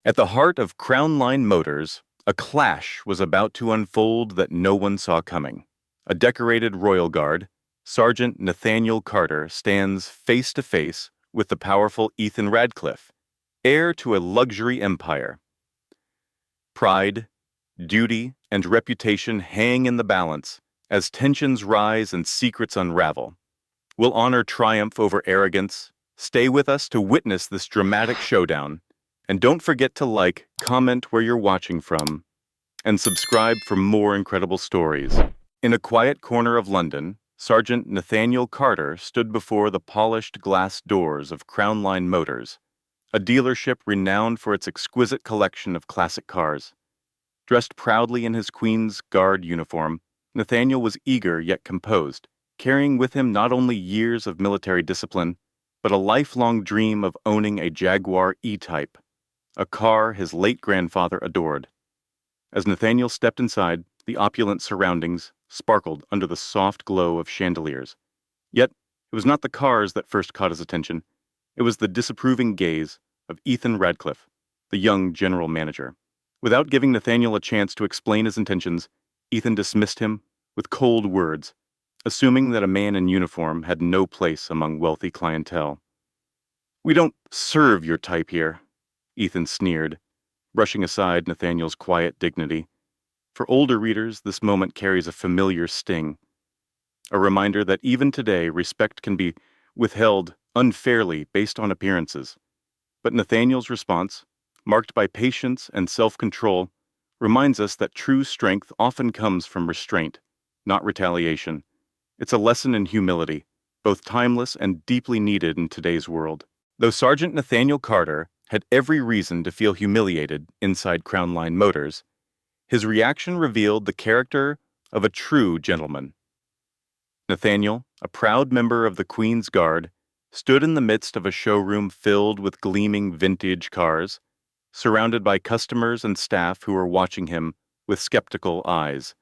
At the heart of Crown Line Motors, a clash was about to unfold that no one saw coming. A decorated Royal Guard, Sergeant Nathaniel Carter stands face to face with the powerful Ethan Radcliffe, heir to a luxury empire. Pride, duty, and reputation hang in the balance as tensions rise and secrets unravel. Will honor triumph over arrogance? Stay with us to witness this dramatic showdown. And don't forget to like, comment where you're watching from, and subscribe for more incredible stories. In a quiet corner of London, Sergeant Nathaniel Carter stood before the polished glass doors of Crown Line Motors, a dealership renowned for its exquisite collection of classic cars. Dressed proudly in his Queen's Guard uniform, Nathaniel was eager yet composed, carrying with him not only years of military discipline, but a lifelong dream of owning a Jaguar E-Type, a car his late grandfather adored. As Nathaniel stepped inside, the opulent surroundings sparkled under the soft glow of chandeliers. Yet, it was not the cars that first caught his attention. It was the disapproving gaze of Ethan Radcliffe, the young general manager. Without giving Nathaniel a chance to explain his intentions, Ethan dismissed him with cold words, assuming that a man in uniform had no place among wealthy clientele. "We don't serve your type here," Ethan sneered, brushing aside Nathaniel's quiet dignity. For older readers, this moment carries a familiar sting, a reminder that even today respect can be withheld unfairly based on appearances. But Nathaniel's response, marked by patience and self-control, reminds us that true strength often comes from restraint, not retaliation. It's a lesson in humility, both timeless and deeply needed in today's world. Though Sergeant Nathaniel Carter had every reason to feel humiliated inside Crown Line Motors, his reaction revealed the character of a true gentleman. Nathaniel, a proud member of the Queen's Guard, stood in the midst of a showroom filled with gleaming vintage cars, surrounded by customers and staff who were watching him with skeptical eyes.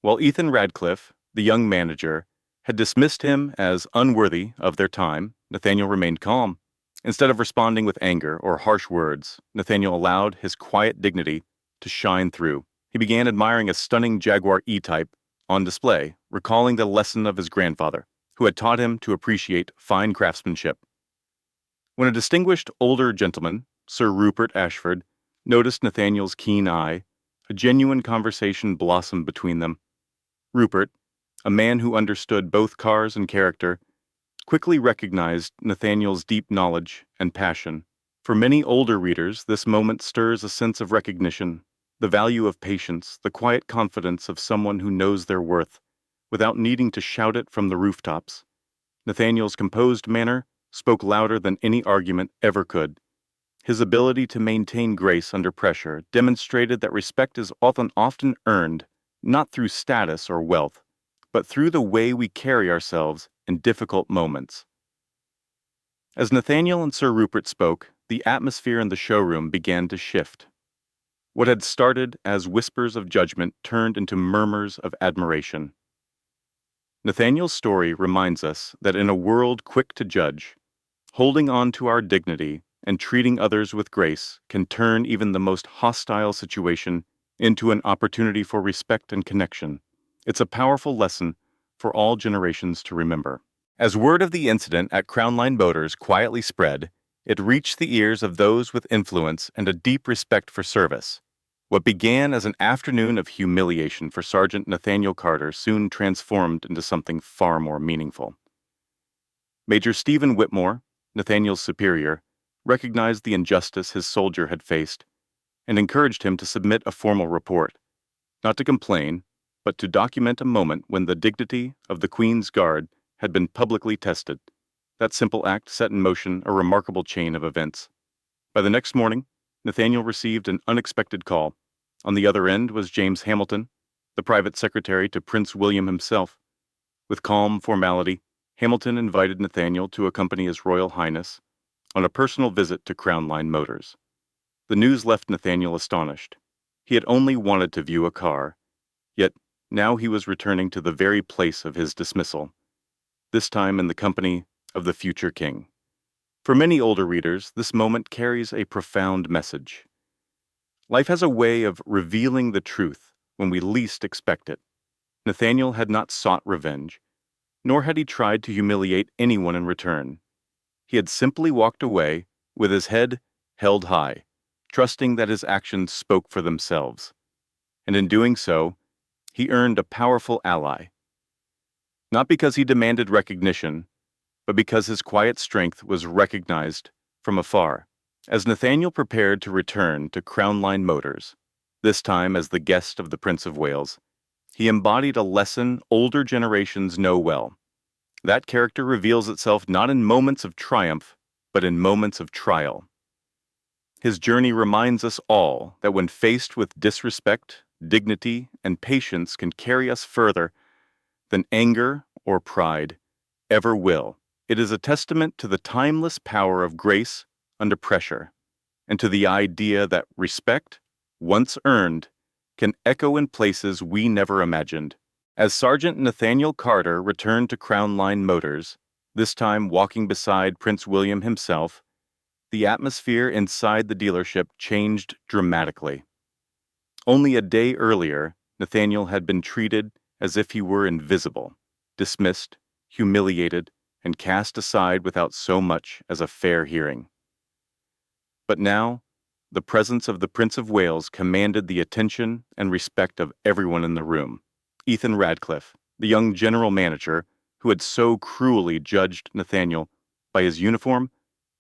While Ethan Radcliffe, the young manager, had dismissed him as unworthy of their time, Nathaniel remained calm. Instead of responding with anger or harsh words, Nathaniel allowed his quiet dignity to shine through. He began admiring a stunning Jaguar E-Type on display, recalling the lesson of his grandfather, who had taught him to appreciate fine craftsmanship. When a distinguished older gentleman, Sir Rupert Ashford, noticed Nathaniel's keen eye, a genuine conversation blossomed between them. Rupert, a man who understood both cars and character, quickly recognized Nathaniel's deep knowledge and passion. For many older readers, this moment stirs a sense of recognition, the value of patience, the quiet confidence of someone who knows their worth, without needing to shout it from the rooftops. Nathaniel's composed manner spoke louder than any argument ever could. His ability to maintain grace under pressure demonstrated that respect is often earned, not through status or wealth, but through the way we carry ourselves in difficult moments. As Nathaniel and Sir Rupert spoke, the atmosphere in the showroom began to shift. What had started as whispers of judgment turned into murmurs of admiration. Nathaniel's story reminds us that in a world quick to judge, holding on to our dignity and treating others with grace can turn even the most hostile situation into an opportunity for respect and connection. It's a powerful lesson for all generations to remember. As word of the incident at Crown Line Motors quietly spread, it reached the ears of those with influence and a deep respect for service. What began as an afternoon of humiliation for Sergeant Nathaniel Carter soon transformed into something far more meaningful. Major Stephen Whitmore, Nathaniel's superior, recognized the injustice his soldier had faced and encouraged him to submit a formal report, not to complain, but to document a moment when the dignity of the Queen's Guard had been publicly tested. That simple act set in motion a remarkable chain of events. By the next morning, Nathaniel received an unexpected call. On the other end was James Hamilton, the private secretary to Prince William himself. With calm formality, Hamilton invited Nathaniel to accompany His Royal Highness on a personal visit to Crown Line Motors. The news left Nathaniel astonished. He had only wanted to view a car, yet now he was returning to the very place of his dismissal, this time in the company of the future king. For many older readers, this moment carries a profound message. Life has a way of revealing the truth when we least expect it. Nathaniel had not sought revenge, nor had he tried to humiliate anyone in return. He had simply walked away with his head held high, trusting that his actions spoke for themselves. And in doing so, he earned a powerful ally. Not because he demanded recognition, but because his quiet strength was recognized from afar. As Nathaniel prepared to return to Crown Line Motors, this time as the guest of the Prince of Wales, he embodied a lesson older generations know well. That character reveals itself not in moments of triumph, but in moments of trial. His journey reminds us all that when faced with disrespect, dignity, and patience can carry us further than anger or pride ever will. It is a testament to the timeless power of grace under pressure, and to the idea that respect, once earned, can echo in places we never imagined. As Sergeant Nathaniel Carter returned to Crown Line Motors, this time walking beside Prince William himself, the atmosphere inside the dealership changed dramatically. Only a day earlier, Nathaniel had been treated as if he were invisible, dismissed, humiliated, and cast aside without so much as a fair hearing. But now, the presence of the Prince of Wales commanded the attention and respect of everyone in the room. Ethan Radcliffe, the young general manager who had so cruelly judged Nathaniel by his uniform,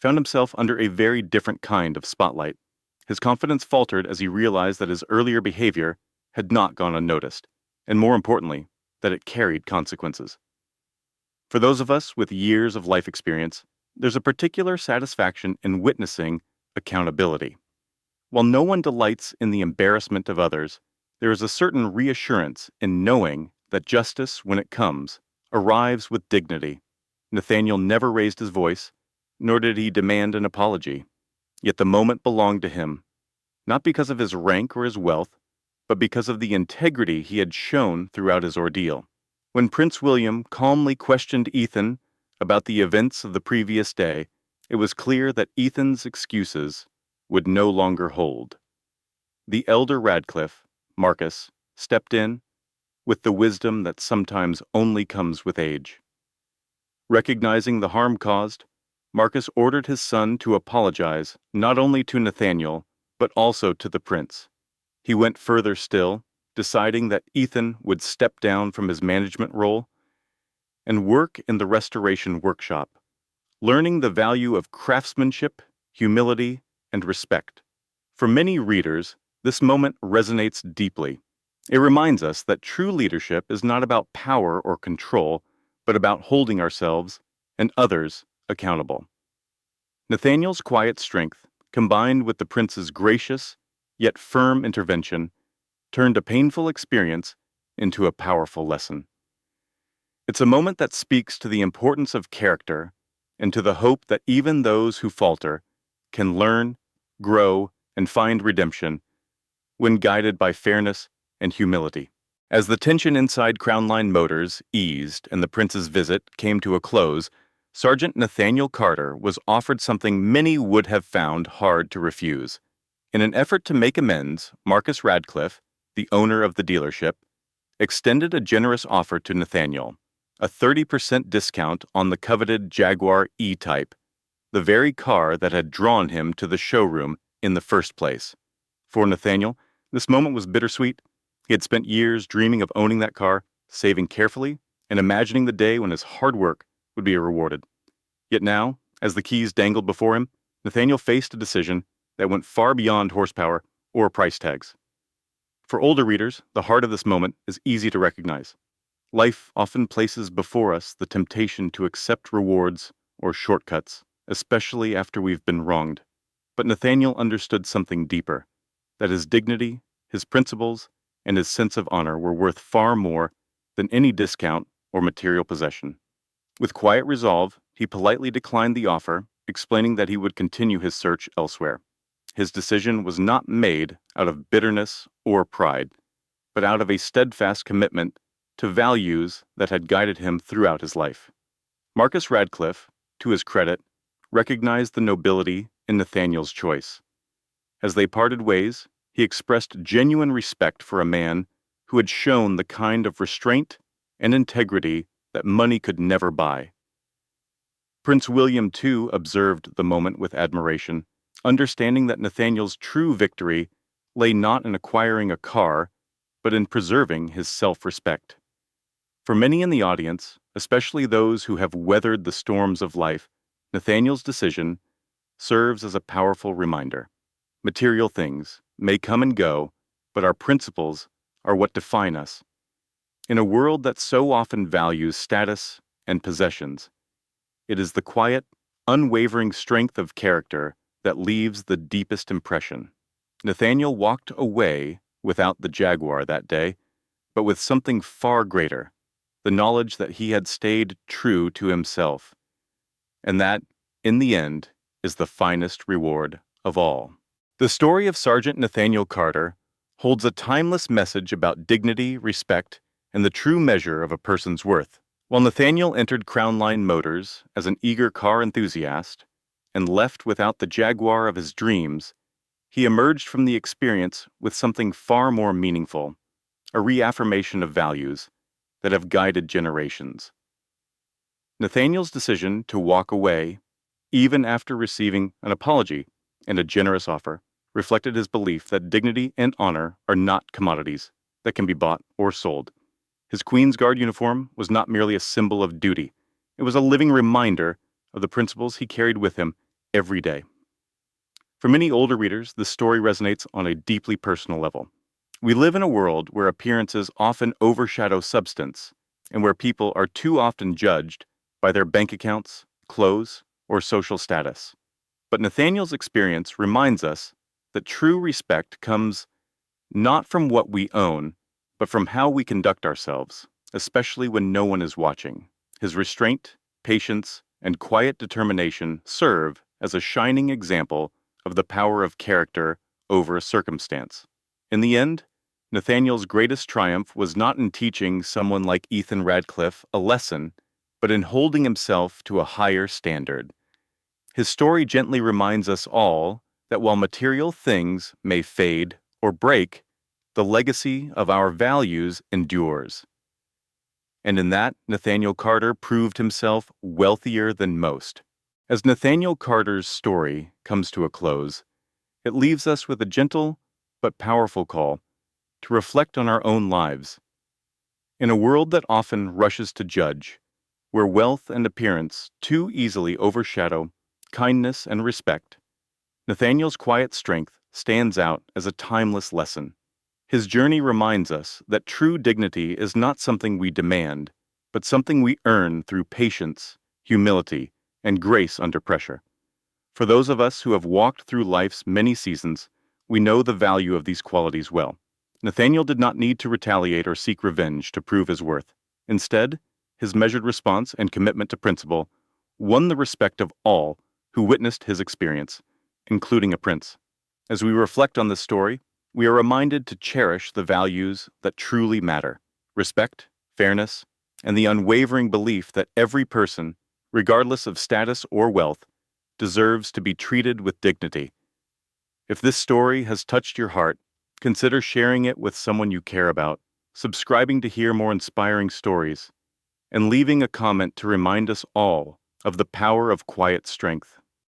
found himself under a very different kind of spotlight. His confidence faltered as he realized that his earlier behavior had not gone unnoticed, and more importantly, that it carried consequences. For those of us with years of life experience, there's a particular satisfaction in witnessing accountability. While no one delights in the embarrassment of others, there is a certain reassurance in knowing that justice, when it comes, arrives with dignity. Nathaniel never raised his voice, nor did he demand an apology. Yet the moment belonged to him, not because of his rank or his wealth, but because of the integrity he had shown throughout his ordeal. When Prince William calmly questioned Ethan about the events of the previous day, it was clear that Ethan's excuses would no longer hold. The elder Radcliffe, Marcus, stepped in with the wisdom that sometimes only comes with age. Recognizing the harm caused, Marcus ordered his son to apologize not only to Nathaniel, but also to the prince. He went further still, deciding that Ethan would step down from his management role and work in the restoration workshop, learning the value of craftsmanship, humility, and respect. For many readers, this moment resonates deeply. It reminds us that true leadership is not about power or control, but about holding ourselves and others accountable. Nathaniel's quiet strength, combined with the prince's gracious yet firm intervention, turned a painful experience into a powerful lesson. It's a moment that speaks to the importance of character and to the hope that even those who falter can learn, grow, and find redemption when guided by fairness and humility. As the tension inside Crown Line Motors eased and the prince's visit came to a close, Sergeant Nathaniel Carter was offered something many would have found hard to refuse. In an effort to make amends, Marcus Radcliffe, the owner of the dealership, extended a generous offer to Nathaniel, a 30% discount on the coveted Jaguar E-Type, the very car that had drawn him to the showroom in the first place. For Nathaniel, this moment was bittersweet. He had spent years dreaming of owning that car, saving carefully, and imagining the day when his hard work would be rewarded. Yet now, as the keys dangled before him, Nathaniel faced a decision that went far beyond horsepower or price tags. For older readers, the heart of this moment is easy to recognize. Life often places before us the temptation to accept rewards or shortcuts, especially after we've been wronged. But Nathaniel understood something deeper, that his dignity, his principles, and his sense of honor were worth far more than any discount or material possession. With quiet resolve, he politely declined the offer, explaining that he would continue his search elsewhere. His decision was not made out of bitterness or pride, but out of a steadfast commitment to values that had guided him throughout his life. Marcus Radcliffe, to his credit, recognized the nobility in Nathaniel's choice. As they parted ways, he expressed genuine respect for a man who had shown the kind of restraint and integrity that money could never buy. Prince William, too, observed the moment with admiration, understanding that Nathaniel's true victory lay not in acquiring a car, but in preserving his self-respect. For many in the audience, especially those who have weathered the storms of life, Nathaniel's decision serves as a powerful reminder. Material things may come and go, but our principles are what define us. In a world that so often values status and possessions, it is the quiet, unwavering strength of character that leaves the deepest impression. Nathaniel walked away without the Jaguar that day, but with something far greater, the knowledge that he had stayed true to himself, and that, in the end, is the finest reward of all. The story of Sergeant Nathaniel Carter holds a timeless message about dignity, respect, and the true measure of a person's worth. While Nathaniel entered Crown Line Motors as an eager car enthusiast and left without the Jaguar of his dreams, he emerged from the experience with something far more meaningful, a reaffirmation of values that have guided generations. Nathaniel's decision to walk away, even after receiving an apology and a generous offer, reflected his belief that dignity and honor are not commodities that can be bought or sold. His Queen's Guard uniform was not merely a symbol of duty. It was a living reminder of the principles he carried with him every day. For many older readers, this story resonates on a deeply personal level. We live in a world where appearances often overshadow substance, and where people are too often judged by their bank accounts, clothes, or social status. But Nathaniel's experience reminds us that true respect comes not from what we own, but from how we conduct ourselves, especially when no one is watching. His restraint, patience, and quiet determination serve as a shining example of the power of character over a circumstance. In the end, Nathaniel's greatest triumph was not in teaching someone like Ethan Radcliffe a lesson, but in holding himself to a higher standard. His story gently reminds us all that while material things may fade or break, the legacy of our values endures. And in that, Nathaniel Carter proved himself wealthier than most. As Nathaniel Carter's story comes to a close, it leaves us with a gentle but powerful call to reflect on our own lives. In a world that often rushes to judge, where wealth and appearance too easily overshadow kindness and respect, Nathaniel's quiet strength stands out as a timeless lesson. His journey reminds us that true dignity is not something we demand, but something we earn through patience, humility, and grace under pressure. For those of us who have walked through life's many seasons, we know the value of these qualities well. Nathaniel did not need to retaliate or seek revenge to prove his worth. Instead, his measured response and commitment to principle won the respect of all who witnessed his experience, including a prince. As we reflect on this story, we are reminded to cherish the values that truly matter: respect, fairness, and the unwavering belief that every person, regardless of status or wealth, deserves to be treated with dignity. If this story has touched your heart, consider sharing it with someone you care about, subscribing to hear more inspiring stories, and leaving a comment to remind us all of the power of quiet strength.